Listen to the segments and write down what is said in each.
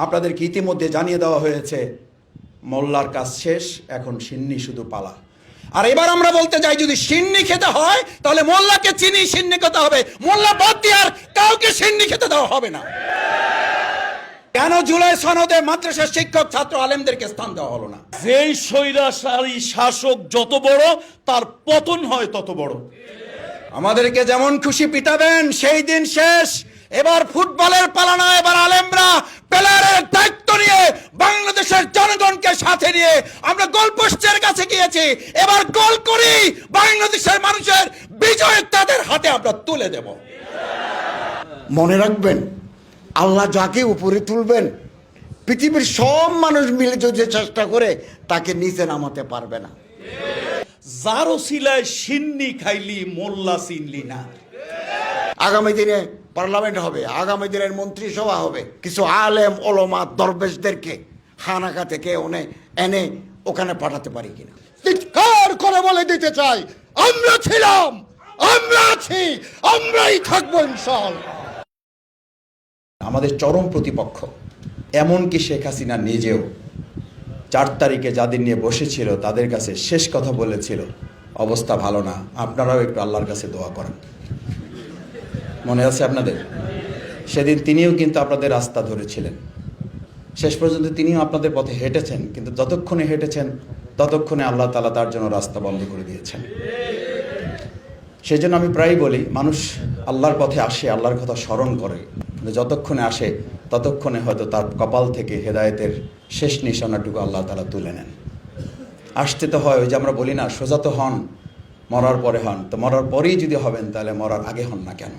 আপনাদেরকে ইতিমধ্যে জানিয়ে দেওয়া হয়েছে মোল্লার কাজ শেষ, এখন সিন্নি শুধু পালা। আর এবার আমরা বলতে চাই, যদি সিন্নি খেতে হয় তাহলে মোল্লাকে চিনি সিন্নি খেতে হবে, মোল্লা বাদ দিয়ে আর কাউকে সিন্নি খেতে দেওয়া হবে না। কেন জুলাই সনদে মাদ্রাসার শিক্ষক ছাত্র আলেমদেরকে স্থান দেওয়া হলো না? যেই স্বৈরাচারী শাসক যত বড়, তার পতন হয় তত বড়। আমাদেরকে যেমন খুশি পিটাবেন, সেই দিন শেষ। এবার ফুটবলের পালা না, এবার আলেমরা প্লেয়ারের দায়িত্ব নিয়ে বাংলাদেশের জনগণকে সাথে নিয়ে আমরা গোলপোস্টের কাছে গিয়েছি। এবার গোল করি, বাংলাদেশের মানুষের বিজয় তাদের হাতে আমরা তুলে দেব। মনে রাখবেন, আল্লাহ যাকে উপরে তুলবেন, পৃথিবীর সব মানুষ মিলে যদি চেষ্টা করে তাকে নিচে নামাতে পারবে না। যার ওসিলায় সিন্নি খাইলি মোল্লা চিনলি না। আগামী দিনে পার্লামেন্ট হবে, আগামী দিনের মন্ত্রিসভা হবে, কিছু আলেম ওলামা দরবেশদেরকে হানাকা থেকে এনে ওখানে পাঠাতে পারি কিনা চিৎকার করে বলে দিতে চাই, আমরা ছিলাম, আমরা আছি, আমরাই থাকবো ইনশাআল্লাহ। আমাদের চরম প্রতিপক্ষ, এমনকি শেখ হাসিনা নিজেও 4 তারিখে যাদের নিয়ে বসেছিল তাদের কাছে শেষ কথা বলেছিল, অবস্থা ভালো না, আপনারাও একটু আল্লাহর কাছে দোয়া করেন। মনে আছে আপনাদের? সেদিন তিনিও কিন্তু আপনাদের রাস্তা ধরেছিলেন, শেষ পর্যন্ত তিনিও আপনাদের পথে হেঁটেছেন, কিন্তু যতক্ষণে হেঁটেছেন ততক্ষণে আল্লাহ তাআলা তার জন্য রাস্তা বন্ধ করে দিয়েছেন। সেই জন্য আমি প্রায়ই বলি, মানুষ আল্লাহর পথে আসে, আল্লাহর কথা স্মরণ করে, কিন্তু যতক্ষণে আসে ততক্ষণে হয়তো তার কপাল থেকে হেদায়েতের শেষ নিশানাটুকু আল্লাহ তাআলা তুলে নেন। আসতে তো হয়, ওই যে আমরা বলি না, সোজা তো হন, মরার পরে হন। তো মরার পরেই যদি হবেন তাহলে মরার আগে হন না কেন?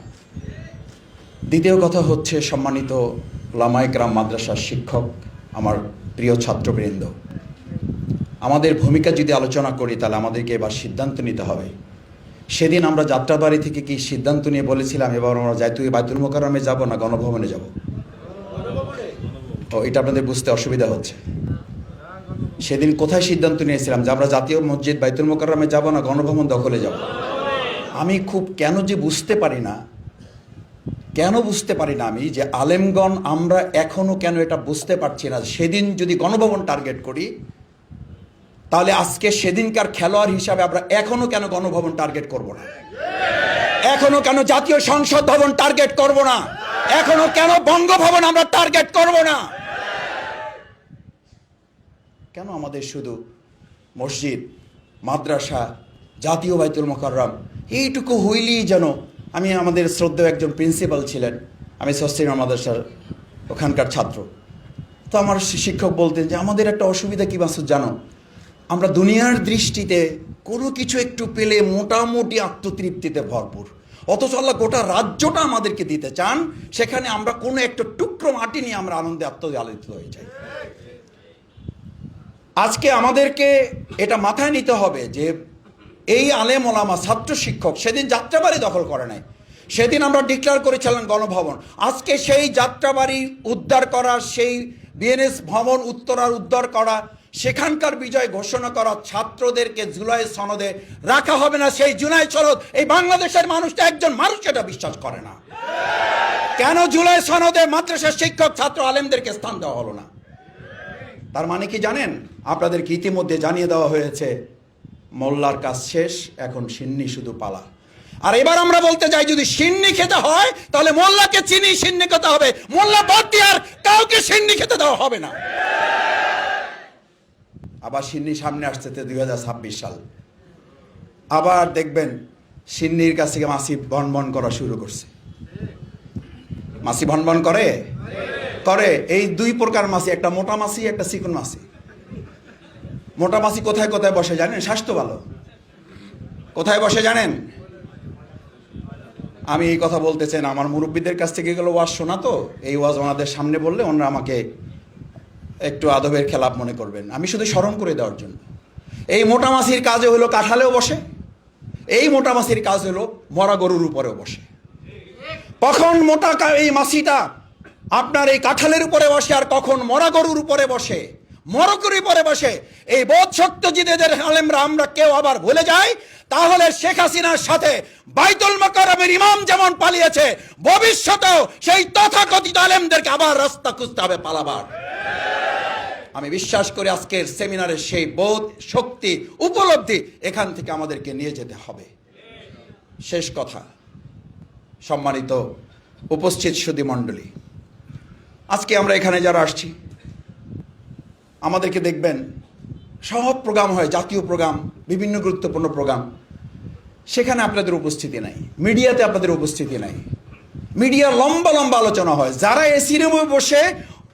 দ্বিতীয় কথা হচ্ছে, সম্মানিত উলামায়ে কেরাম, মাদ্রাসার শিক্ষক, আমার প্রিয় ছাত্রবৃন্দ, আমাদের ভূমিকা যদি আলোচনা করি তাহলে আমাদেরকে এবার সিদ্ধান্ত নিতে হবে। সেদিন আমরা যাত্রাবাড়ি থেকে কি সিদ্ধান্ত নিয়ে বলেছিলাম এবার আমরা বাইতুল মোকাররমে যাব না গণভবনে যাব? ও, এটা আপনাদের বুঝতে অসুবিধা হচ্ছে। সেদিন কোথায় সিদ্ধান্ত নিয়েছিলাম যে আমরা জাতীয় মসজিদ বাইতুল মোকাররমে যাব না গণভবন দখলে যাব? আমি খুব কেন বুঝতে পারি না আমি যে আলেমগণ আমরা এখনো কেন এটা বুঝতে পারছি না। সেদিন যদি গণভবন টার্গেট করি তাহলে আজকে সেদিনকার খেলোয়াড় হিসাবে আমরা এখনো কেন গণভবন টার্গেট করব না? এখনো কেন জাতীয় সংসদ ভবন টার্গেট করব না? এখনো কেন বঙ্গভবন আমরা টার্গেট করব না? কেন আমাদের শুধু মসজিদ, মাদ্রাসা, জাতীয় বাইতুল মোকাররম এইটুকু হইলেই যেন, আমি আমাদের শ্রদ্ধেয় একজন প্রিন্সিপাল ছিলেন, আমি সস্তিনা মাদ্রাসার ওখানকার ছাত্র, তো আমার শিক্ষক বলতেন যে আমাদের একটা অসুবিধা কি মাসুদ জানো, আমরা দুনিয়ার দৃষ্টিতে কোনো কিছু একটু পেলে মোটামুটি আত্মতৃপ্তিতে ভরপুর, অথচ আল্লাহ গোটা রাজ্যটা আমাদেরকে দিতে চান, সেখানে আমরা কোনো একটা টুকরো মাটি নিয়ে আমরা আনন্দে আত্মজালিত হয়ে যাই। আজকে আমাদেরকে এটা মাথায় নিতে হবে যে এই আলেম ওলামা ছাত্র শিক্ষক সেদিন যাত্রাবাড়ি দখল করে নাই, সেদিন আমরা ডিক্লেয়ার করেছিলাম গণভবন। আজকে সেই যাত্রাবাড়ি উদ্ধার করা, সেই বিএনএস ভবন উত্তরার উদ্ধার করা, সেখানকার বিজয় ঘোষণা করা ছাত্রদেরকে জুলাই সনদে রাখা হবে না। সেই জুলাই সনদ এই বাংলাদেশের মানুষটা, একজন মানুষ এটা বিশ্বাস করে না। কেন জুলাই সনদে মাদ্রাসার শিক্ষক ছাত্র আলেমদেরকে স্থান দেওয়া হলো না? তার মানে কি জানেন? আপনাদেরকে ইতিমধ্যে জানিয়ে দেওয়া হয়েছে মোল্লার কাজ শেষ, এখন সিন্নি শুধু পালা। আর এবার আমরা বলতে চাই, যদি সিন্নি খেতে হয় তাহলে মোল্লাকে চিনি সিন্নি খেতে হবে, মোল্লা বাদ দিয়ে আর কাউকে সিন্নি খেতে দেওয়া হবে না। আবার সিন্নি সামনে আসছে 2026 সাল, আবার দেখবেন সিন্নির কাছ থেকে মাসি ভনভন করা শুরু করছে। মাসি ভনভন করে। এই 2 প্রকার মাসি, একটা মোটা মাসি, একটা চিকন মাসি। মোটা মাসি কোথায় কোথায় বসে জানেন? স্বাস্থ্য ভালো কোথায় বসে জানেন? আমি এই কথা বলতেছেন, আমার মুরব্বীদের কাছ থেকে গেলে ওয়াজ শোনা, তো এই ওয়াজ ওনাদের সামনে বললে ওনারা আমাকে একটু আদবের খেলাপ মনে করবেন, আমি শুধু স্মরণ করে দেওয়ার জন্য। এই মোটা মাছির কাজে হলো কাঁঠালেও বসে, এই মোটা মাছির কাজ হলো মরা গরুর উপরেও বসে। কখন মোটা এই মাছিটা আপনার এই কাঁঠালের উপরে বসে আর কখন মরা গরুর উপরে বসে, মরকুরি পরে বসে, এই বোধ শক্ত জিদেদের আলেমরা আমরা কেউ আবার ভুলে যাই তাহলে শেখ হাসিনার সাথে বাইতুল মোকাররমের ইমাম যেমন পালিয়েছে, ভবিষ্যতেও সেই তথাকথিত আলেমদেরকে আবার রাস্তা খুঁজতে হবে পালাবার। আমি বিশ্বাস করি আজকের সেমিনারের সেই বোধ, শক্তি, উপলব্ধি এখান থেকে আমাদেরকে নিয়ে যেতে হবে। শেষ কথা, সম্মানিত উপস্থিত সুধী মণ্ডলী, আজকে আমরা এখানে যারা আসছি, আমাদেরকে দেখবেন সব প্রোগ্রাম হয়, জাতীয় প্রোগ্রাম, বিভিন্ন গুরুত্বপূর্ণ প্রোগ্রাম, সেখানে আপনাদের উপস্থিতি নাই, মিডিয়াতে আপনাদের উপস্থিতি নাই। মিডিয়া লম্বা লম্বা আলোচনা হয়, যারা এসি রুমে বসে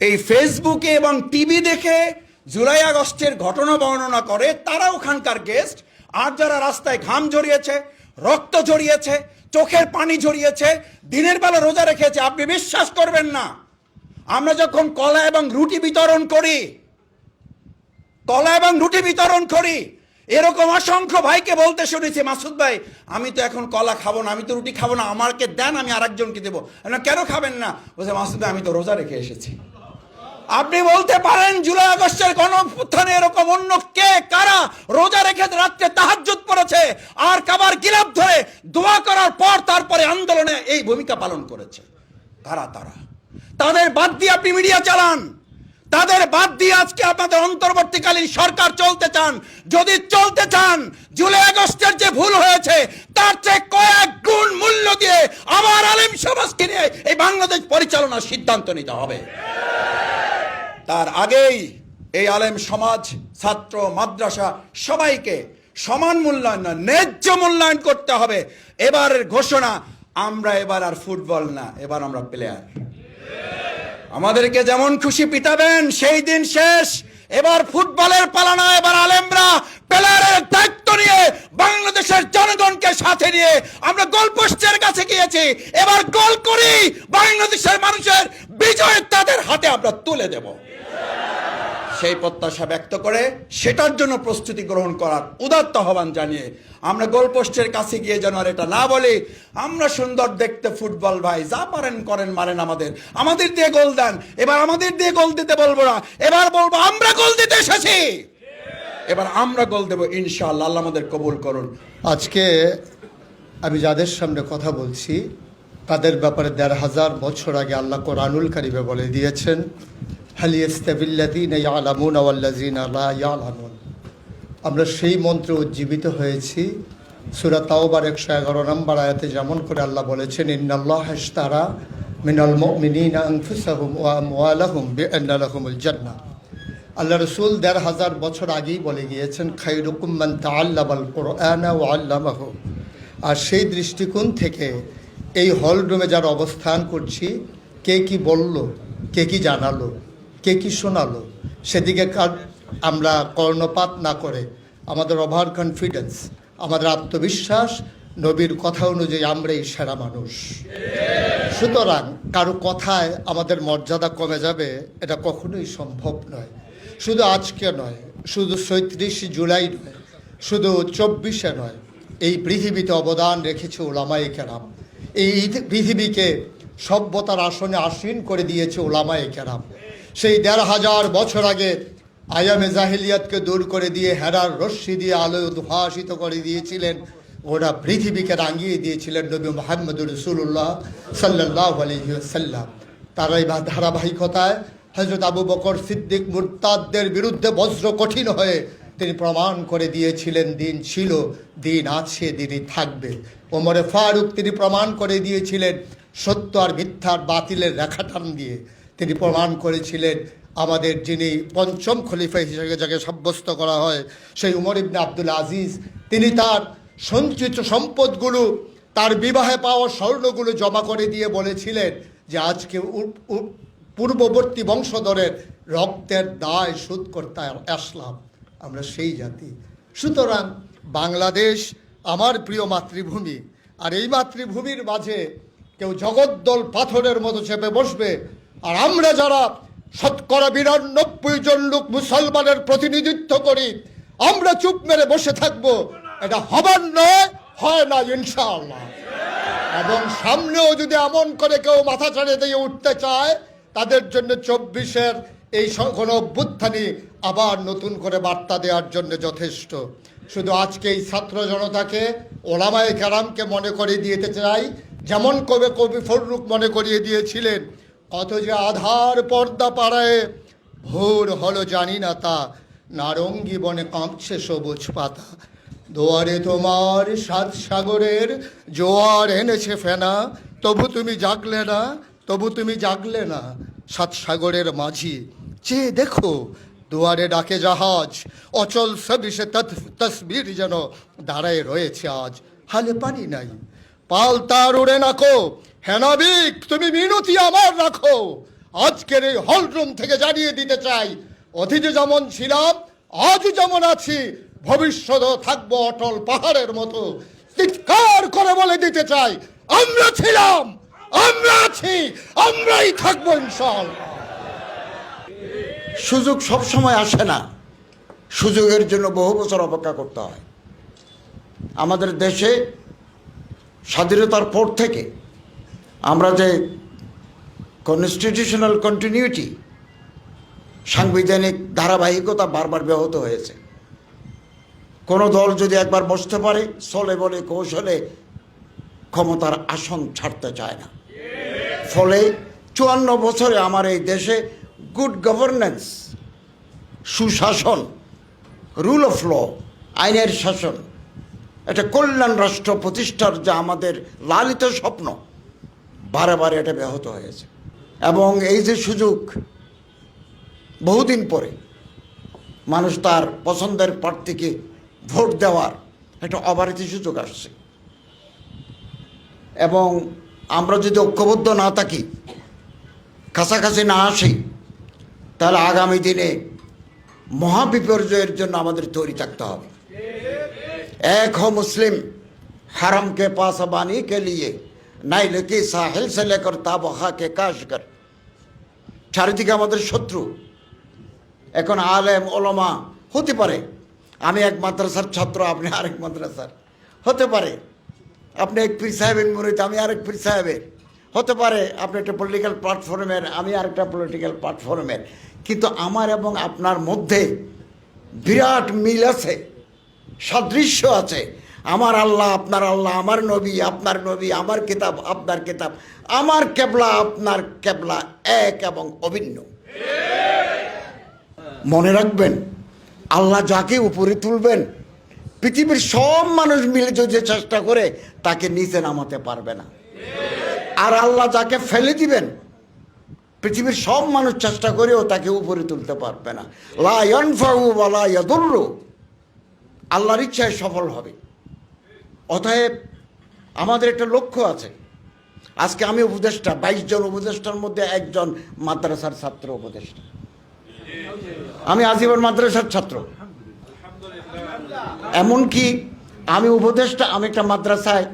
এই ফেসবুকে এবং টিভি দেখে জুলাই আগস্টের ঘটনা বর্ণনা করে তারা ওখানকার গেস্ট, আর যারা রাস্তায় ঘাম ঝরিয়েছে, রক্ত ঝরিয়েছে, চোখের পানি ঝরিয়েছে, দিনের বেলা রোজা রেখেছে, আপনি বিশ্বাস করবেন না, আমরা যখন কলা এবং রুটি বিতরণ করি, এরকম অসংখ্য ভাইকে বলতে শুনেছি, মাসুদ ভাই আমি তো এখন কলা খাবো না, আমি তো রুটি খাবো না, আমাকে দেন, আমি আরেকজনকে দেবো। কেন খাবেন না? বলছে মাসুদ ভাই আমি তো রোজা রেখে এসেছি। আপনি বলতে পারেন জুলাই আগস্টের গণঅভ্যুত্থানে এরকম অন্য কে কারা রোজা রেখে রাত্রে তাহাজ্জুদ পড়েছে আর কাবার গিলাফ ধরে দোয়া করার পর তারপরে আন্দোলনে এই ভূমিকা পালন করেছে? কারা তারা? তাদের বাদ দিয়ে আপনি মিডিয়া চালান, তাদের বাদ দিয়ে আজকে আপনাদের অন্তর্বর্তীকালীন সরকার চলতে চান। যদি চলতে চান, জুলাই আগস্টের যে ভুল হয়েছে তার চেয়ে কয়েক গুণ মূল্য দিয়ে আবার আলেম সমাজকে নিয়ে এই বাংলাদেশ পরিচালনার সিদ্ধান্ত নিতে হবে। তার আগেই এই আলেম সমাজ, ছাত্র, মাদ্রাসা সবাইকে সমান মূল্যায়ন, ন্যায্য মূল্যায়ন করতে হবে। এবারের ঘোষণা, আমরা এবার আর ফুটবল না, এবার আমরা প্লেয়ার। আমাদেরকে যেমন খুশি পিটাবেন, সেই দিন শেষ। এবার ফুটবলের পালা না, এবার আলেমরা প্লেয়ারের দায়িত্ব নিয়ে বাংলাদেশের জনগণকে সাথে নিয়ে আমরা গোলপোস্টের কাছে গিয়েছি, এবার গোল করি বাংলাদেশের মানুষের বিজয় তাদের হাতে আমরা তুলে দেব। সেই প্রত্যাশা ব্যক্ত করে সেটার জন্য প্রস্তুতি গ্রহণ করার উদাত্ত আহ্বান জানিয়ে আমরা গোলপোস্টের কাছে গিয়ে যেন আর এটা না বলি আমরা সুন্দর দেখতে ফুটবল ভাই, যা পারেন করেন, মারেন আমাদের দিয়ে গোল দেন। এবার আমাদের দিয়ে গোল দিতে বলবো না, এবার বলবো আমরা গোল দিতে এসেছি, এবার আমরা গোল দেবো ইনশাআল্লাহ। আল্লাহ আমাদের কবুল করুন। আজকে আমি যাদের সামনে কথা বলছি তাদের ব্যাপারে ১,৫০০ বছর আগে আল্লাহ কোরআনুল কারিমে বলে দিয়েছেন, হাল ইয়াস্তাবিল্লাযীনা ইয়ালামুনা ওয়াল্লাযীনা লা ইয়ালামুন। আমরা সেই মন্ত্রে উজ্জীবিত হয়েছি। সূরা তাওবার ১১১ নম্বর আয়াতে যেমন করে আল্লাহ বলেছেন, ইন্নাল্লাহা ইশতারা মিনাল মুমিনিনা আনফুসাহুম ওয়া আমওয়ালাহুম বিআন্না লাহুমুল জান্নাহ। আল্লাহ রসুল ১,৫০০ বছর আগেই বলে গিয়েছেন, খায়রুকুম মান তাআল্লামাল কুরআনা ওয়া আল্লামাহু। আর সেই দৃষ্টিকোণ থেকে এই হলরুমে যারা অবস্থান করছি, কে কি বলল, কে কি জানালো, কে কি শোনালো, সেদিকে আমরা কর্ণপাত না করে আমাদের ওভার কনফিডেন্স, আমাদের আত্মবিশ্বাস, নবীর কথা অনুযায়ী আমরাই সেরা মানুষ। সুতরাং কারো কথায় আমাদের মর্যাদা কমে যাবে এটা কখনোই সম্ভব নয়। শুধু আজকে নয়, শুধু ৩৭ জুলাই নয়, শুধু ২৪-এ নয়, এই পৃথিবীতে অবদান রেখেছে উলামায়ে কেরাম। এই পৃথিবীকে সভ্যতার আসনে আসীন করে দিয়েছে উলামায়ে কেরাম। সেই ১,৫০০ বছর আগে আয়ামে জাহিলিয়াতকে দূর করে দিয়ে হেরার রশ্মি দিয়ে আলোয় উদ্ভাসিত করে দিয়েছিলেন, ওরা পৃথিবীকে রাঙিয়ে দিয়েছিলেন নবী মুহাম্মদুর রাসূলুল্লাহ সাল্লাল্লাহু আলাইহি ওয়াসাল্লাম। তারাই ধারাবাহিকতায় হযরত আবু বকর সিদ্দিক মুরতাদদের বিরুদ্ধে বজ্র কঠিন হয়ে তিনি প্রমাণ করে দিয়েছিলেন দিন ছিল, দিন আছে, দিনই থাকবে। ওমরে ফারুক তিনি প্রমাণ করে দিয়েছিলেন সত্য আর মিথ্যার বাতিলের রেখা টান দিয়ে। তিনি প্রমাণ করেছিলেন আমাদের যিনি পঞ্চম খলিফা হিসেবে যাকে সাব্যস্ত করা হয়, সেই উমর ইবনে আব্দুল আজিজ, তিনি তার সঞ্চিত সম্পদগুলো, তার বিবাহে পাওয়া স্বর্ণগুলো জমা করে দিয়ে বলেছিলেন যে আজকে পূর্ববর্তী বংশধরের রক্তের দায় শোধ করতে আসলাম। আমরা সেই জাতি। সুতরাং বাংলাদেশ আমার প্রিয় মাতৃভূমি, আর এই মাতৃভূমির মাঝে কেউ জগদ্দল পাথরের মতো চেপে বসবে, আর আমরা যারা ৯২% জন লোক মুসলমানের প্রতিনিধিত্ব করি, আমরা চুপ মেরে বসে থাকবো, এটা হবার নয়, হয় না ইনশাআল্লাহ। এবং সামনেও যদি এমন করে কেউ মাথা ছাড়ে দিয়ে উঠতে চায়, তাদের জন্য ২৪-এর এই গণ অভ্যুত্থানই আবার নতুন করে বার্তা দেওয়ার জন্য যথেষ্ট। শুধু আজকে এই ছাত্র জনতাকে ওলামায়ে কেরামকে মনে করিয়ে দিতে চাই, যেমন কবি ফররুখ মনে করিয়ে দিয়েছিলেন, কত যে আধার পর্দা পাড়ায় ভোর হলো জানি না তা, নারঙ্গী বনে কাঁপছে সবুজ পাতা। দুয়ারে তোমার সাত সাগরের জোয়ার এনেছে ফেনা, তবু তুমি জাগলে না, তবু তুমি জাগলে না। সাত সাগরের মাঝি চেয়ে দেখো, দুয়ারে ডাকে জাহাজ, অচল সবিষে তসবির যেন দাঁড়ায় রয়েছে আজ। হালে পানি নাই, পাল তার উড়ে নাকো, হেনাবিক তুমি মিনতি আমার রাখো। আজকের এই হলরুম থেকে জানিয়ে দিতে চাই, অতীতে যেমন ছিলাম আজ যেমন আছি, ভবিষ্যতেও থাকবো অটল পাহাড়ের মতো। চিৎকার করে বলে দিতে চাই, আমরা ছিলাম, আমরা আছি, আমরাই থাকবো ইনশাআল্লাহ। সুযোগ সব সময় আসে না, সুযোগের জন্য বহু বছর অপেক্ষা করতে হয়। আমাদের দেশে স্বাধীনতার পর থেকে আমরা যে কনস্টিটিউশনাল কন্টিনিউটি, সাংবিধানিক ধারাবাহিকতা বারবার ব্যাহত হয়েছে। কোনো দল যদি একবার বসতে পারে, চলে বলে কৌশলে ক্ষমতার আসন ছাড়তে চায় না। ফলে 54 বছরে আমার এই দেশে গুড গভর্নেন্স, সুশাসন, রুল অফ ল, আইনের শাসন, একটা কল্যাণ রাষ্ট্র প্রতিষ্ঠার যা আমাদের লালিত স্বপ্ন, বারে বারে এটা ব্যাহত হয়েছে। এবং এই যে সুযোগ, বহুদিন পরে মানুষ তার পছন্দের প্রার্থীকে ভোট দেওয়ার একটা অবারিত সুযোগ আসছে। এবং আমরা যদি ঐক্যবদ্ধ না থাকি, কাছাকাছি না আসি, তাহলে আগামী দিনে মহাবিপর্যয়ের জন্য আমাদের তৈরি থাকতে হবে। এক হো মুসলিম হারাম কে পাস বানি কে লিয়ে নাইল কি সাহিল সে লেকর তাবখা কে কাশগর। চারিদিকে আমাদের শত্রু। এখন আলেম ওলামা হতে পারে, আমি এক মাদ্রাসার ছাত্র, আপনি আরেক মাদ্রাসার হতে পারে, আপনি এক পীর সাহেবের মুরিদ, আমি আরেক পীর সাহেবের হতে পারে, আপনি একটা পলিটিক্যাল প্ল্যাটফর্মের, আমি আরেকটা পলিটিক্যাল প্ল্যাটফর্মের, কিন্তু আমার এবং আপনার মধ্যে বিরাট মিল আছে, সাদৃশ্য আছে। আমার আল্লাহ আপনার আল্লাহ, আমার নবী আপনার নবী, আমার কিতাব আপনার কিতাব, আমার কেবলা আপনার কেবলা, এক এবং অভিন্ন। মনে রাখবেন, আল্লাহ যাকে উপরে তুলবেন, পৃথিবীর সব মানুষ মিলে যদি চেষ্টা করে তাকে নিচে নামাতে পারবে না। আর আল্লাহ যাকে ফেলে দিবেন, পৃথিবীর সব মানুষ চেষ্টা করেও তাকে উপরে তুলতে পারবে না। লা ইয়ানফাউ ওয়া লা ইয়াদুররু, আল্লাহর ইচ্ছায় সফল হবে। অতএব আমাদের একটা লক্ষ্য আছে। আজকে আমি উপদেষ্টা, 22 জন উপদেষ্টার মধ্যে একজন মাদ্রাসার ছাত্র উপদেষ্টা। আমি আজীবন মাদ্রাসার ছাত্র। এমনকি আমি উপদেষ্টা, আমি একটা মাদ্রাসায়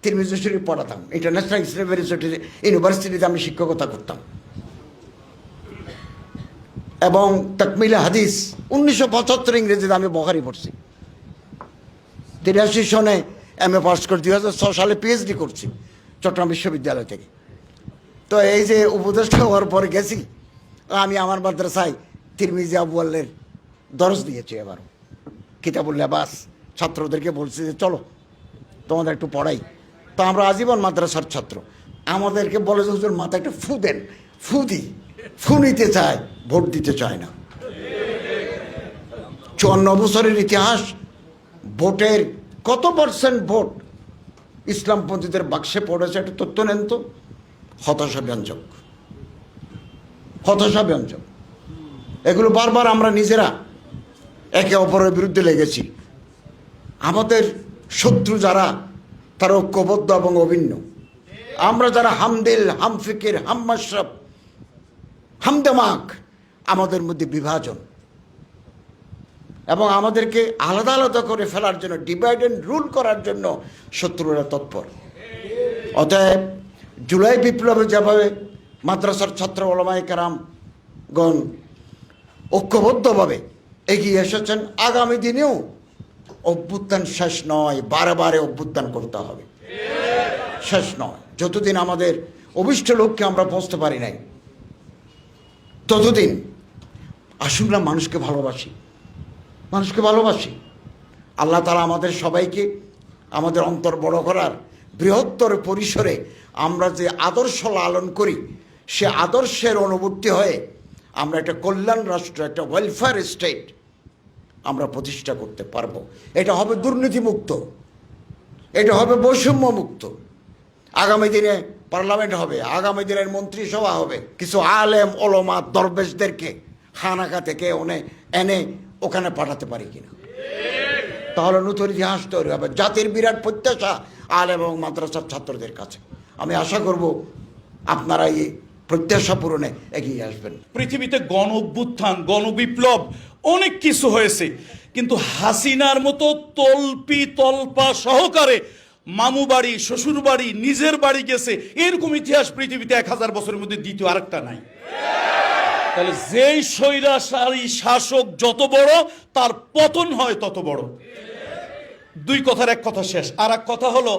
তিরমিজি শরীফ পড়াতাম, ইন্টারন্যাশনাল ইসলামিক ইউনিভার্সিটিতে আমি শিক্ষকতা করতাম। এবং তাকমিলে হাদিস 1975 ইংরেজিতে আমি বুখারী পড়ছি। 83 সনে MA পাস করে 2006 সালে PhD করছি চট্টগ্রাম বিশ্ববিদ্যালয় থেকে। তো এই যে উপদেষ্টা হওয়ার পরে গেছি, আমি আমার মাদ্রাসায় তিরমিজি আউয়ালের দরস দিয়েছি। এবারও কিতাবুল লেবাস ছাত্রদেরকে বলছি যে চলো তোমাদের একটু পড়াই। তো আমরা আজীবন মাদ্রাসার ছাত্র। আমাদেরকে বলে যে হুজুর মাথায় একটা ফু দেন, ফু দিই, ফু নিতে চায়, ভোট দিতে চায় না। 54 বছরের ইতিহাস, ভোটের কত % ভোট ইসলামপন্থীদের বাক্সে পড়েছে একটা তথ্য নেন তো। হতাশাব্যঞ্জক, হতাশাব্যঞ্জক। এগুলো বারবার আমরা নিজেরা একে অপরের বিরুদ্ধে লেগেছি। আমাদের শত্রু যারা, তারা ঐক্যবদ্ধ এবং অভিন্ন। আমরা যারা হামদিল, হামফিকির, হাম্মাশরাফ, হামদেমাক, আমাদের মধ্যে বিভাজন এবং আমাদেরকে আলাদা আলাদা করে ফেলার জন্য, ডিভাইড অ্যান্ড রুল করার জন্য শত্রুরা তৎপর। অতএব জুলাই বিপ্লবে যেভাবে মাদ্রাসার ছাত্র ওলামায়ে কেরামগণ ঐক্যবদ্ধভাবে এগিয়ে এসেছেন, আগামী দিনেও অভ্যুত্থান শেষ নয়, বারে বারে অভ্যুত্থান করতে হবে, শেষ নয়। যতদিন আমাদের অভিষ্ট লক্ষ্যে আমরা পৌঁছতে পারি নাই, ততদিন আসুন না মানুষকে ভালোবাসি, মানুষকে ভালোবাসি। আল্লাহ তাআলা আমাদের সবাইকে আমাদের অন্তর বড় করার বৃহত্তর পরিসরে আমরা যে আদর্শ লালন করি, সে আদর্শের অনুবর্তী হয়ে আমরা একটা কল্যাণ রাষ্ট্র, একটা ওয়েলফেয়ার স্টেট আমরা প্রতিষ্ঠা করতে পারবো। এটা হবে দুর্নীতিমুক্ত, এটা হবে বৈষম্য মুক্ত। আগামী দিনে পার্লামেন্ট হবে, আগামী দিনের মন্ত্রিসভা হবে। কিছু আলেম ওলামা দরবেশদেরকে খানাকা থেকে এনে ওখানে পাঠাতে পারি কিনা, তাহলে নতুন ইতিহাস তৈরি হবে। জাতির বিরাট প্রত্যাশা আলেম এবং মাদ্রাসার ছাত্রদের কাছে। আমি আশা করব আপনারা এই প্রত্যাশা পূরণে এগিয়ে আসবেন। পৃথিবীতে গণ অভ্যুত্থান, গণবিপ্লব অনেক কিছু হয়েছে, কিন্তু হাসিনার মতো তল্পি তল্পা সহকারে মামু বাড়ি, শ্বশুর বাড়ি, নিজের বাড়ি গেছে, এরকম ইতিহাস পৃথিবীতে 1000 বছরের মধ্যে দ্বিতীয় আরেকটা নাই। তাহলে যেই স্বৈরাচারী শাসক যত বড়, তার পতন হয় তত বড়। দুই কথার এক কথা শেষ। আর এক কথা হলো,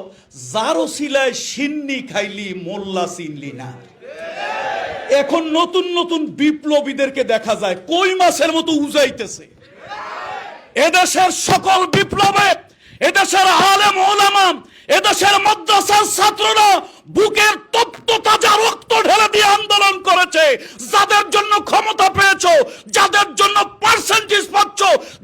যার ওসিলায় সিন্নি খাইলি মোল্লা চিনলি না। এখন নতুন নতুন বিপ্লবীদেরকে দেখা যায় কই মাছের মতো উজাইতেছে। এদেশের সকল বিপ্লবে এদেশের আলেম ওলামা, এদেশের মাদ্রাসার ছাত্ররা বুকের তপ্ত তাজা রক্ত ঢেলে দিয়ে আন্দোলন করেছে। যাদের জন্য ক্ষমতা পেয়েছো, যাদের জন্য পার্সেন্টেজ পাচ্ছ,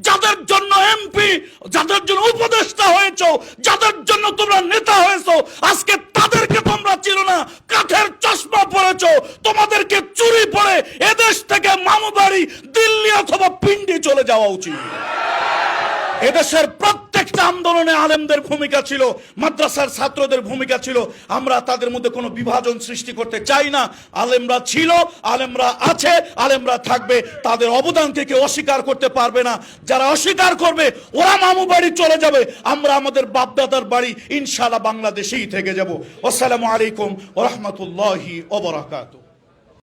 যাদের জন্য এমপি, যাদের জন্য উপদেষ্টা হয়েছো, যাদের জন্য তোমরা নেতা হয়েছো, আজকে তাদেরকে তোমরা চিনো না, কাঠের চশমা পরেছো। তোমাদেরকে চুরি পরে এদেশ থেকে মামু বাড়ি, দিল্লি অথবা পিন্ডি চলে যাওয়া উচিত। এদেশের প্রত্যেকটা আন্দোলনে আলেমদের ভূমিকা ছিল, মাদ্রাসার ছাত্রদের ভূমিকা ছিল। আমরা তাদের মধ্যে কোনো বিভাজন সৃষ্টি করতে চাই না। আলেমরা ছিল, আলেমরা আছে, আলেমরা থাকবে। তাদের অবদানকে কেউ অস্বীকার করতে পারবে না। যারা অস্বীকার করবে ওরা মামু বাড়ি চলে যাবে, আমরা আমাদের বাপদাদার বাড়ি ইনশাআল্লাহ বাংলাদেশেই থেকে যাব। আসসালামু আলাইকুম ওয়া রাহমাতুল্লাহি ওয়া বারাকাতুহু।